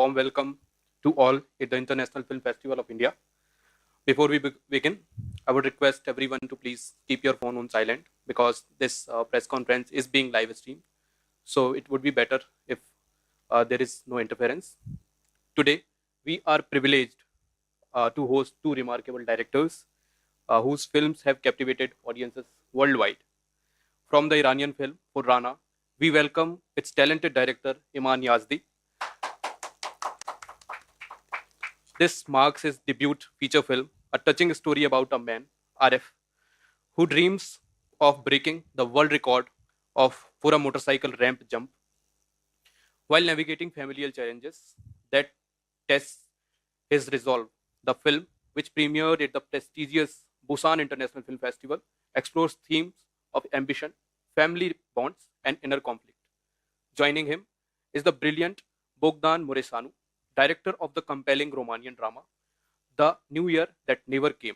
warm welcome to all at the International Film Festival of India. Before we begin, I would request everyone to please keep your phone on silent because this press conference is being live streamed. So it would be better if there is no interference. Today, we are privileged to host two remarkable directors whose films have captivated audiences worldwide. From the Iranian film for Rana, we welcome its talented director Iman Yazdi. This marks his debut feature film, a touching story about a man, Arif, who dreams of breaking the world record for a motorcycle ramp jump while navigating familial challenges that test his resolve. The film, which premiered at the prestigious Busan International Film Festival, explores themes of ambition, family bonds, and inner conflict. Joining him is the brilliant Bogdan Muresanu, director of the compelling Romanian drama, The New Year That Never Came.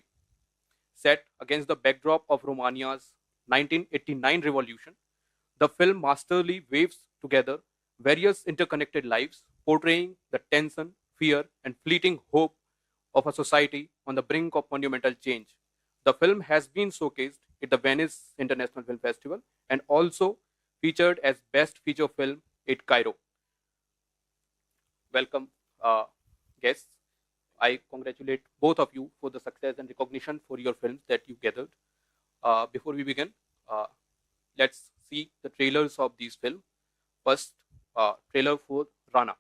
Set against the backdrop of Romania's 1989 revolution, the film masterly weaves together various interconnected lives, portraying the tension, fear, and fleeting hope of a society on the brink of monumental change. The film has been showcased at the Venice International Film Festival and also featured as Best Feature Film at Cairo. Welcome, guests. I congratulate both of you for the success and recognition for your films that you gathered. Before we begin, uh, let's see the trailers of these films. First, trailer for Rana.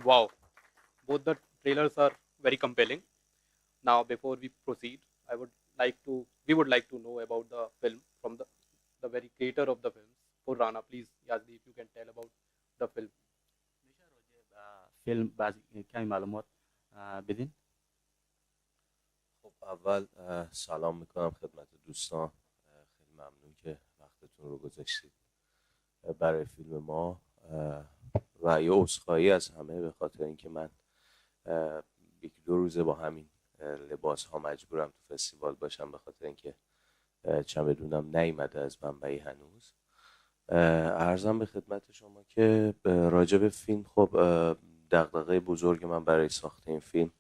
Wow, both the trailers are very compelling. Now, before we proceed, we would like to know about the film from the very creator of the films. For Rana, please, Yazdi, if you can tell about the film. میشه راجع به فیلم بعضی کمی معلومات بدین؟ خب اول سلام میکنم خدمت دوستان. خیلی ممنون که وقتتون رو گذاشتید برای فیلم ما و یه عذرخواهی از همه به خاطر اینکه من یکی دو روزه با همین لباس ها مجبورم تو فستیوال باشم به خاطر اینکه چمدونم نیومده از بمبئی هنوز. عرضم به خدمت شما که راجع به فیلم، خب دغدغه بزرگ من برای ساخت این فیلم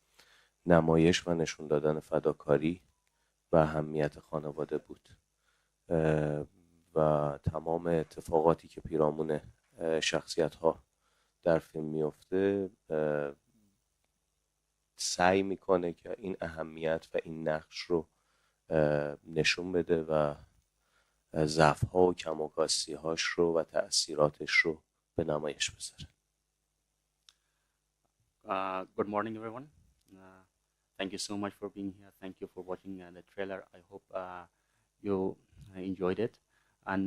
نمایش و نشون دادن فداکاری و اهمیت خانواده بود و تمام اتفاقاتی که پیرامون شخصیت ها در فیلم میفته سعی میکنه که این اهمیت و این نقش رو نشون بده و ضعف ها و کم و کاستی هاش رو و تأثیراتش رو به نمایش بذاره. Good morning, everyone. Thank you so much for being here. Thank you for watching the trailer. I hope you enjoyed it. And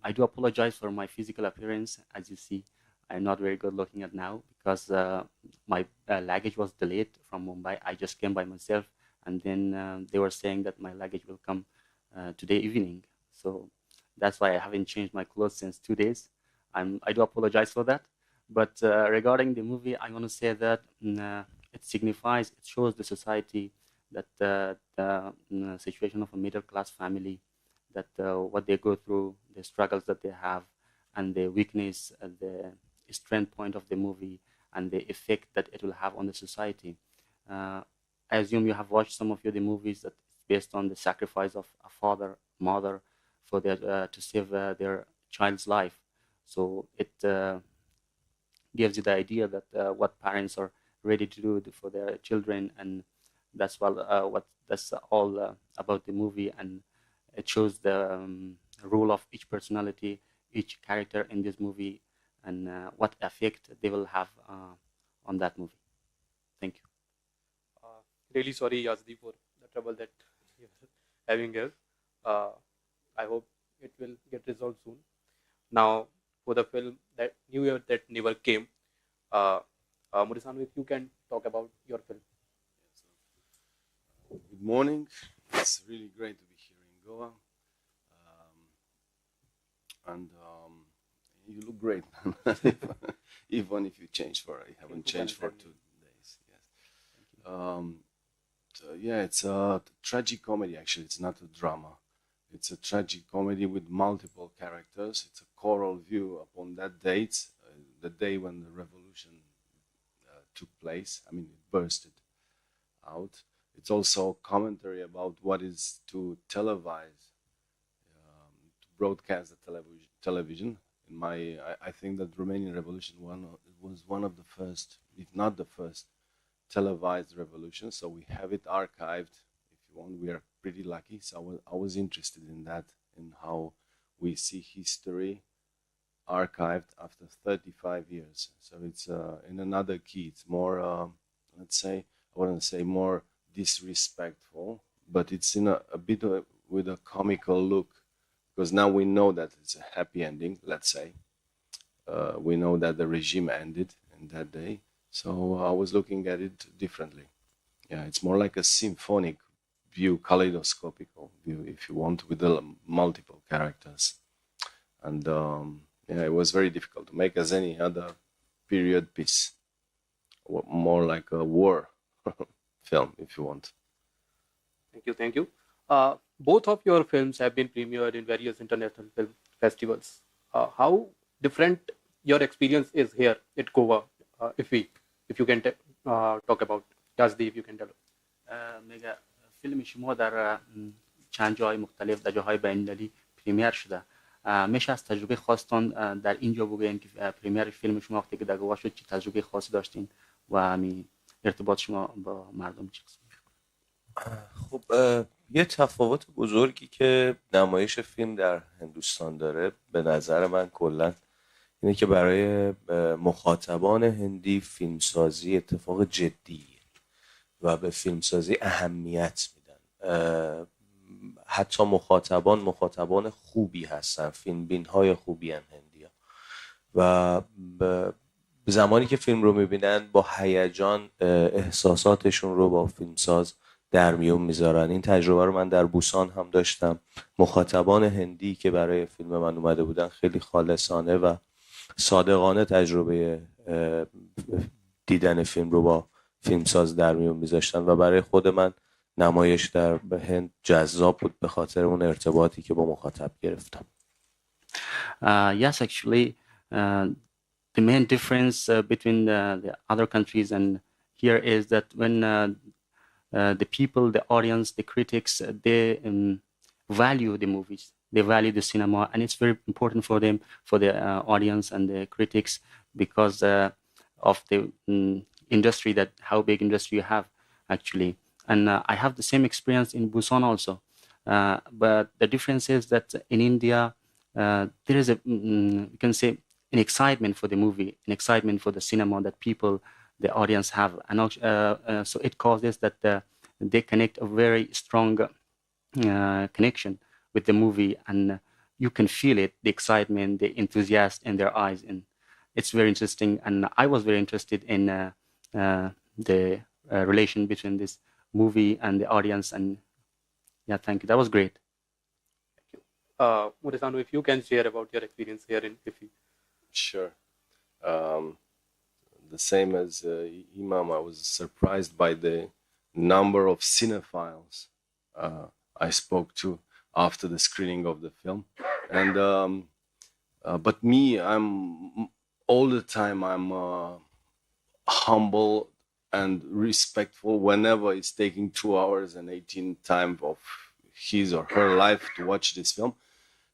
I do apologize for my physical appearance. As you see, I'm not very good looking at now because my luggage was delayed from Mumbai. I just came by myself, and then they were saying that my luggage will come today evening. So that's why I haven't changed my clothes since 2 days. I do apologize for that. But regarding the movie, I want to say that it signifies, it shows the society that the situation of a middle class family, that what they go through, the struggles that they have, and the weakness, the strength point of the movie, and the effect that it will have on the society. I assume you have watched some of the movies that is based on the sacrifice of a father, mother, for their to save their child's life. So it gives you the idea that what parents are ready to do for their children, and that's what that's all about the movie. And it shows the role of each personality, each character in this movie, and what effect they will have on that movie. Thank you. Really sorry, Yazdi, for the trouble that you're having here. I hope it will get resolved soon. Now, for the film that New Year that never came, Murisanu, if you can talk about your film. Good morning. It's really great to be here in Goa. And you look great, even if you changed you haven't changed for 2 days. Yes. So yeah, it's a tragic comedy. Actually, it's not a drama. It's a tragic comedy with multiple characters. It's a choral view upon that date, the day when the revolution took place. I mean, it bursted out. It's also a commentary about what is to televise, to broadcast the television. I think that Romanian Revolution was one of the first, if not the first, televised revolution. So we have it archived. If you want, we are pretty lucky. So I was interested in that, in how we see history archived after 35 years. So it's in another key. It's more, let's say, I wouldn't say more disrespectful, but it's in a bit with a comical look, because now we know that it's a happy ending, let's say. We know that the regime ended in that day. So I was looking at it differently. Yeah, it's more like a symphonic view, kaleidoscopic view, if you want, with the multiple characters. And yeah, it was very difficult to make as any other period piece, more like a war film, if you want. Thank you. Both of your films have been premiered in various international film festivals. How different your experience is here at Goa, if you can talk about. Yazdi, if you can tell. میگه فیلم شما در چند جای مختلف در جاهای بین‌المللی پریمیر شده. میشه از تجربه خاصتان در اینجا بگوین که پریمیر فیلم شما وقتی که در گواه شد چه تجربه خاصی داشتین و همین ارتباط شما با مردم چه قسمت؟ خب یه تفاوت بزرگی که نمایش فیلم در هندوستان داره به نظر من کلا اینه که برای مخاطبان هندی فیلمسازی اتفاق جدیه و به فیلمسازی اهمیت میدن. حتی مخاطبان خوبی هستن، فیلمبین های خوبی هن هندی ها. و زمانی که فیلم رو میبینن با هیجان احساساتشون رو با فیلمساز در میون میذارن. این تجربه رو من در بوسان هم داشتم. مخاطبان هندی که برای فیلم من اومده بودن خیلی خالصانه و صادقانه تجربه دیدن فیلم رو با فیلمساز در میون میذاشتن و برای خود من نمایش در هند جذاب بود به خاطر اون ارتباطی که با مخاطب گرفتم. Yes, actually, the main difference between the other countries and here is that when the people, the audience, the critics, they value the movies, they value the cinema, and it's very important for them, for the audience and the critics, because of the industry, that how big industry you have actually. And I have the same experience in Busan also, but the difference is that in India there is a you can say an excitement for the movie, an excitement for the cinema that people, the audience have, and so it causes that they connect a very strong connection with the movie, and you can feel it, the excitement, the enthusiasm in their eyes, and it's very interesting. And I was very interested in the relation between this movie and the audience, and yeah, thank you. That was great. Murisano, if you can share about your experience here in IFFI. Sure. The same as Imam, I was surprised by the number of cinephiles I spoke to after the screening of the film. And but me, I'm all the time I'm humble and respectful whenever it's taking 2 hours and 18 time of his or her life to watch this film.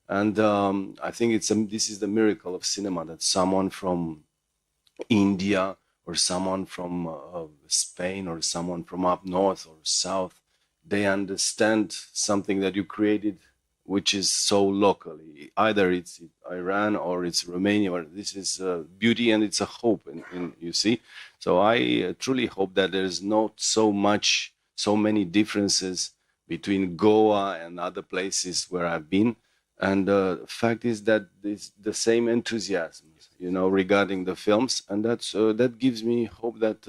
And I think this is the miracle of cinema, that someone from India or someone from Spain or someone from up north or south, they understand something that you created, which is so locally. Either it's Iran or it's Romania, or this is beauty and it's a hope, you see. So I truly hope that there is not so many differences between Goa and other places where I've been. And the fact is that it's the same enthusiasm, regarding the films, and that gives me hope that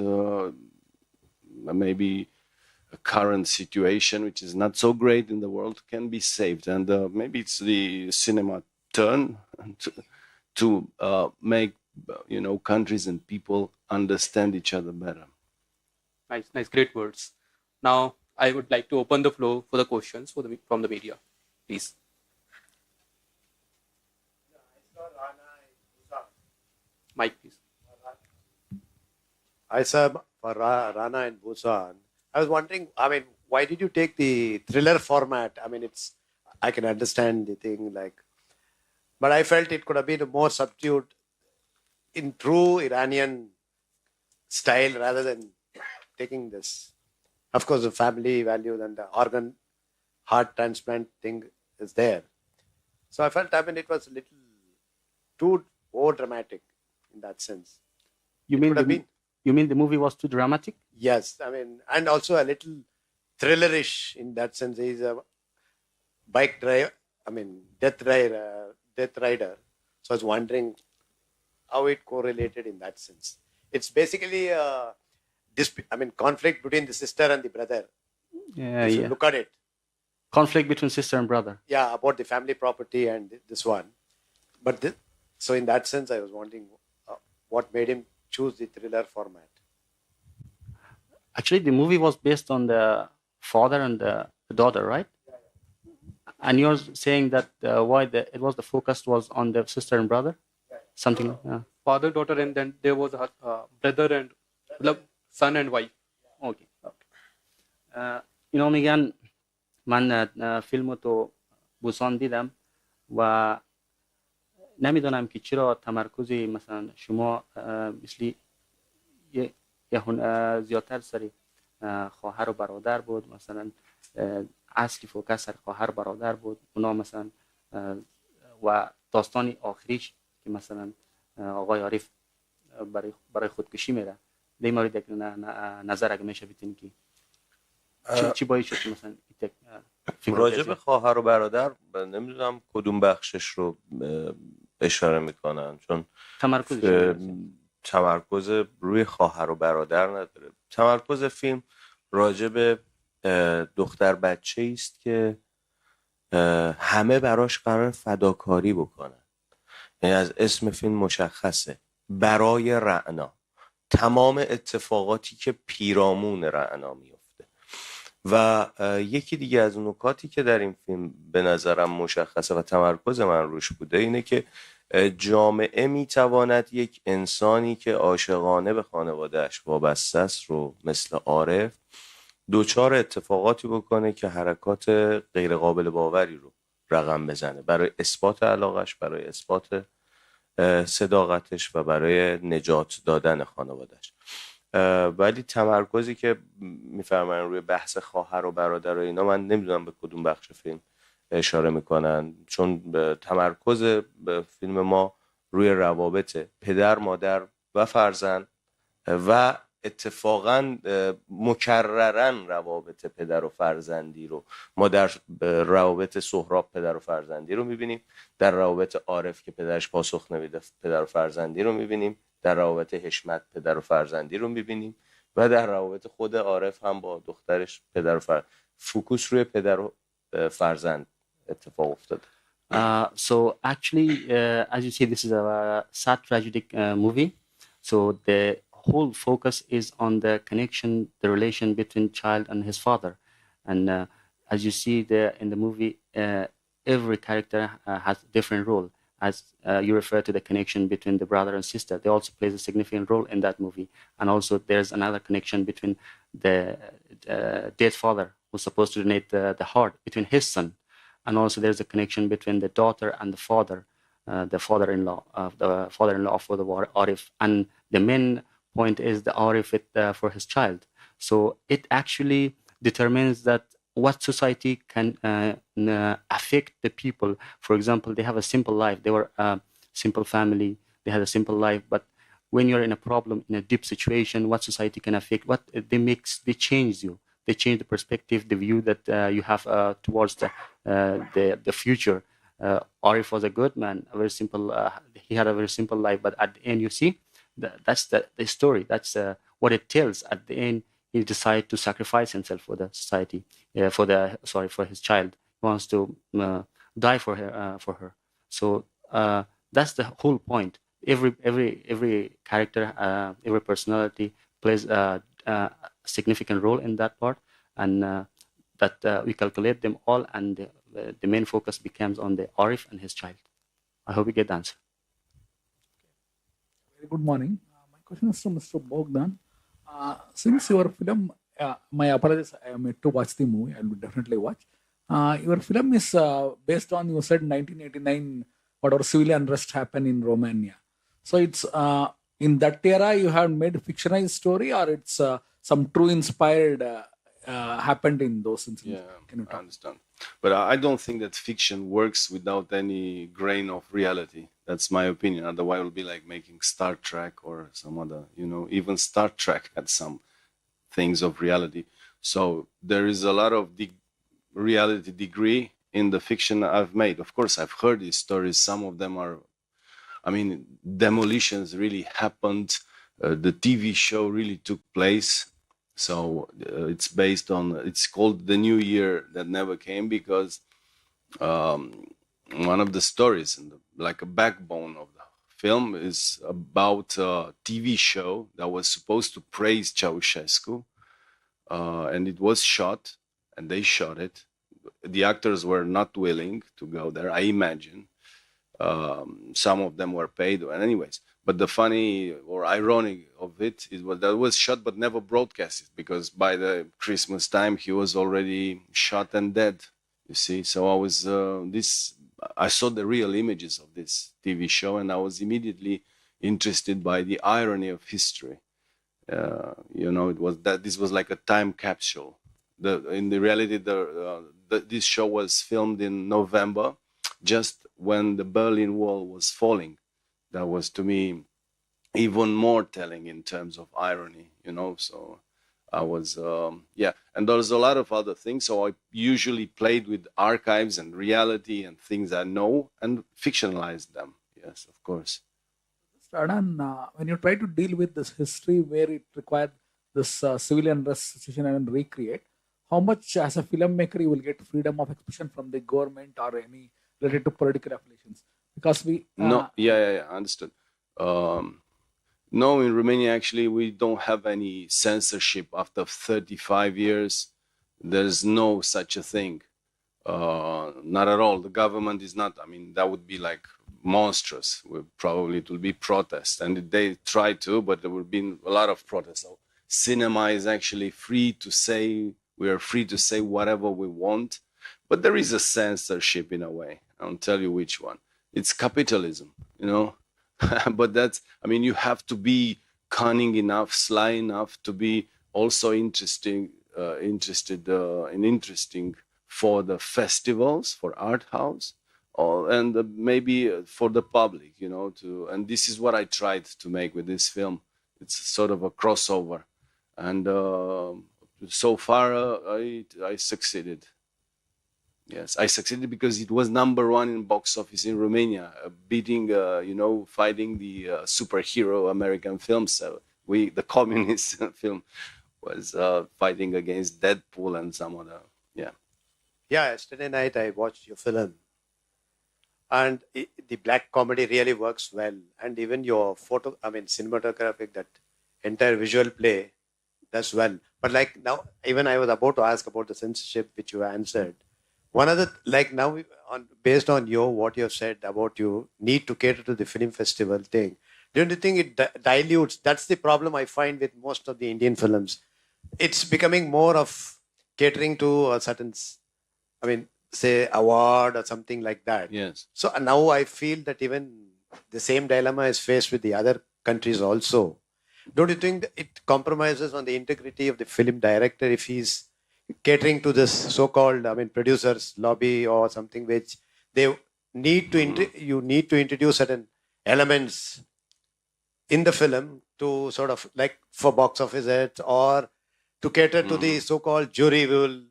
maybe a current situation, which is not so great in the world, can be saved, and maybe it's the cinema turn to make countries and people understand each other better. Nice, great words. Now I would like to open the floor for the questions from the media, please. Mike, please. I saw for Rana and Busan. I was wondering, why did you take the thriller format? I can understand the thing, but I felt it could have been more subdued in true Iranian style rather than taking this. Of course, the family values and the organ heart transplant thing is there. So I felt, it was a little too over dramatic in that sense. You mean the movie was too dramatic? Yes, and also a little thrillerish in that sense. He's a bike driver, death rider. So I was wondering how it correlated in that sense. It's basically conflict between the sister and the brother. Yeah, if you look at it. Conflict between sister and brother. Yeah, about the family property and this one. But so in that sense, I was wondering what made him choose the thriller format. Actually, the movie was based on the father and the daughter, right? Yeah. And you're saying that the focus was on the sister and brother? Yeah. Something. Father, daughter, and then there was a brother and son and wife. Okay. میگن من فیلمو تو بوسان دیدم و نمیدونم که چرا تمرکزی مثلا شما مثلی زیادتر سری خواهر و برادر بود، مثلا اصلی فوکس سر خواهر برادر بود اونا مثلا و داستانی آخریش که مثلا آقای عارف برای خودکشی میره. در این مورد نظر اگه میشه بتونی که چی باید شد مثلا راجع به خواهر و برادر نمیدونم کدوم بخشش رو اشاره میکنن، چون تمرکز روی خواهر و برادر نداره. تمرکز فیلم راجع به دختر بچه است که همه براش قرار فداکاری بکنن. یعنی از اسم فیلم مشخصه، برای رعنا، تمام اتفاقاتی که پیرامون رعنا میفته. و یکی دیگه از نکاتی که در این فیلم به نظرم مشخصه و تمرکز من روش بوده اینه که جامعه میتواند یک انسانی که عاشقانه به خانوادهش وابسته است رو مثل عارف دوچار اتفاقاتی بکنه که حرکات غیر قابل باوری رو رقم بزنه برای اثبات علاقش، برای اثبات صداقتش و برای نجات دادن خانوادهش. ولی تمرکزی که میفرماین روی بحث خواهر و برادر و اینا، من نمیدونم به کدوم بخش فیلم اشاره میکنن، چون تمرکز فیلم ما روی روابط پدر، مادر و فرزند و اتفاقا مکررن روابط پدر و فرزندی رو ما در روابط سهراب پدر و فرزندی رو میبینیم، در روابط عارف که پدرش پاسخ نمیده پدر و فرزندی رو میبینیم، در روابط حشمت پدر و فرزندی رو میبینیم و در روابط خود عارف هم با دخترش پدر و فرزند. فوکوس روی پدر و فرزند اتفاق افتاده. So actually, as you see, this is a sad tragic movie. So the whole focus is on the connection, the relation between child and his father. And as you see there in the movie, every character has a different role. As you refer to the connection between the brother and sister, they also plays a significant role in that movie. And also there's another connection between the dead father who's supposed to donate the heart between his son. And also there's a connection between the daughter and the father, the father-in-law of the Arif. And the main point is the Arif for his child. So it actually determines that what society can affect the people. For example, they have a simple life. They were a simple family. They had a simple life. But when you're in a problem, in a deep situation, what society can affect, what they change you. They change the perspective, the view that you have towards the future. Arif was a good man, a very simple. He had a very simple life, but at the end, you see, that's the story. That's what it tells. At the end, he decided to sacrifice himself for the society, for his child. He wants to die for her. So that's the whole point. Every character, every personality plays a significant role in that part, and that we calculate them all, and the main focus becomes on the Arif and his child. I hope you get the answer. Very good morning. My question is to Mr. Bogdan. Since your film, my apologies, I am yet to watch the movie. I will definitely watch. Your film is based on, you said, 1989, whatever civil unrest happened in Romania. So it's in that era you have made a fictionalized story, or it's some true inspired happened in those incidents? Yeah, I understand. But I don't think that fiction works without any grain of reality. That's my opinion. Otherwise, it would be like making Star Trek or some other, even Star Trek had some things of reality. So there is a lot of reality degree in the fiction I've made. Of course, I've heard these stories. Some of them are, demolitions really happened. The TV show really took place. So it's based on, it's called The New Year That Never Came, because one of the stories, and like a backbone of the film, is about a TV show that was supposed to praise Ceausescu. And it was shot, and they shot it. The actors were not willing to go there, I imagine. Some of them were paid, and anyways. But the funny or ironic of it is that was shot but never broadcasted, because by the Christmas time he was already shot and dead. You see, so I was I saw the real images of this TV show, and I was immediately interested by the irony of history. It was that this was like a time capsule. In the reality, this show was filmed in November, just when the Berlin Wall was falling. that was to me even more telling in terms of irony, so I was, and there's a lot of other things. So I usually played with archives and reality and things I know and fictionalized them. Yes, of course. Adan, when you try to deal with this history where it required this civilian unrest situation and recreate, how much as a filmmaker you will get freedom of expression from the government or any related to political affiliations? Because we No, yeah, understood. No, in Romania, actually, we don't have any censorship after 35 years. There's no such a thing. Not at all. The government is not, I mean, that would be like monstrous. Probably it will be protests. And they try to, but there will be a lot of protests. So cinema is actually free to say, we are free to say whatever we want. But there is a censorship in a way. I'll tell you which one. It's capitalism, but that's, I mean, you have to be cunning enough, sly enough to be also interested and interesting for the festivals, for art house, and maybe for the public, and this is what I tried to make with this film. It's sort of a crossover, and so far I succeeded. Yes, I succeeded because it was #1 in box office in Romania, beating, fighting the superhero American films. So the communist film, was fighting against Deadpool and some other, yeah. Yeah, yesterday night I watched your film, and the black comedy really works well, and even your cinematographic, that entire visual play, does well. But like now, even I was about to ask about the censorship, which you answered. One other, like now, based on what you have said about you need to cater to the film festival thing, don't you think it dilutes? That's the problem I find with most of the Indian films. It's becoming more of catering to a certain, say, award or something like that. Yes. So now I feel that even the same dilemma is faced with the other countries also. Don't you think that it compromises on the integrity of the film director if he's catering to this so-called, producers lobby or something, which they need to, you need to introduce certain elements in the film to sort of like for box office hits or to cater to the so-called jury will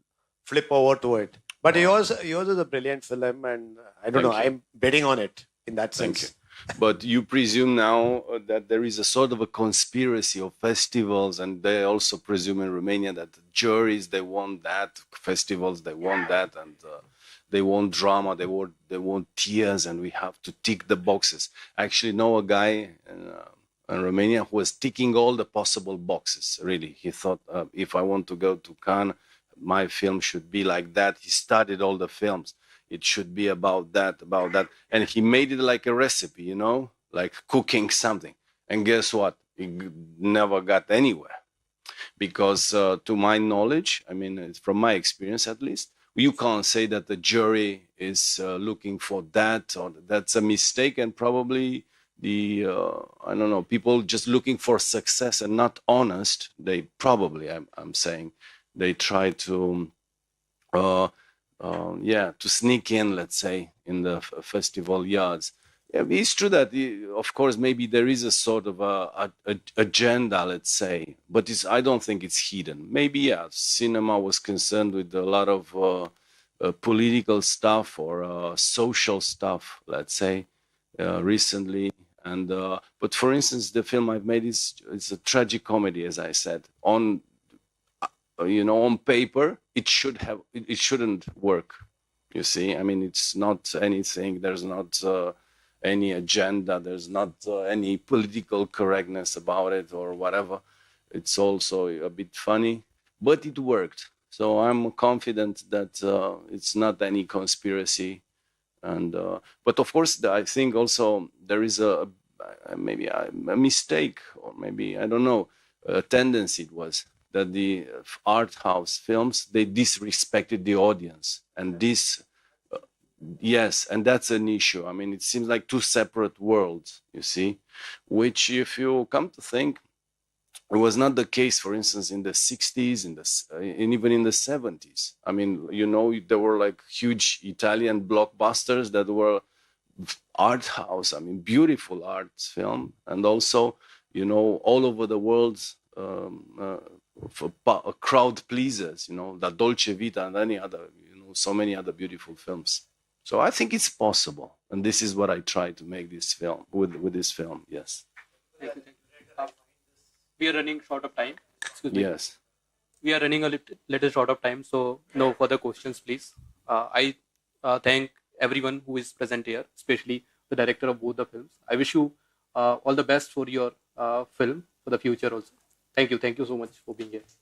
flip over to it. But yours is a brilliant film, and I don't know, I'm betting on it in that sense. Thank you. But you presume now that there is a sort of a conspiracy of festivals, and they also presume in Romania that juries, they want that, festivals, they want that, and they want drama, they want tears, and we have to tick the boxes. I actually know a guy in Romania who was ticking all the possible boxes, really. He thought, if I want to go to Cannes, my film should be like that. He studied all the films. It should be about that. And he made it like a recipe, like cooking something. And guess what? He never got anywhere. Because to my knowledge, it's from my experience at least, you can't say that the jury is looking for that, or that's a mistake. And probably I don't know, people just looking for success and not honest, they probably, I'm saying, they try to to sneak in, let's say, in the festival yards. Yeah, it's true that, of course, maybe there is a sort of a agenda, let's say, but I don't think it's hidden. Maybe, cinema was concerned with a lot of political stuff or social stuff, let's say, recently. And but for instance, the film I've made it's a tragic comedy, as I said. On paper, it shouldn't work. You see, it's not anything. There's not any agenda. There's not any political correctness about it or whatever. It's also a bit funny, but it worked. So I'm confident that it's not any conspiracy. And but of course, I think also there is maybe a mistake, or maybe, I don't know, a tendency it was that the art house films, they disrespected the audience, and this, yes, and that's an issue. It seems like two separate worlds, you see, which, if you come to think, it was not the case, for instance, in the 60s, and even in the 70s. There were like huge Italian blockbusters that were art house. I mean, beautiful arts film, and also, you know, all over the world, for crowd pleasers. You know, the Dolce Vita and any other, you know, so many other beautiful films. So I think it's possible, and this is what I try to make this film with this film. Yes. Thank you. We are running short of time. Excuse me. Yes. We are running a little short of time, so no further questions, please. I thank everyone who is present here, especially the director of both the films. I wish you all the best for your film for the future also. Thank you. Thank you so much for being here.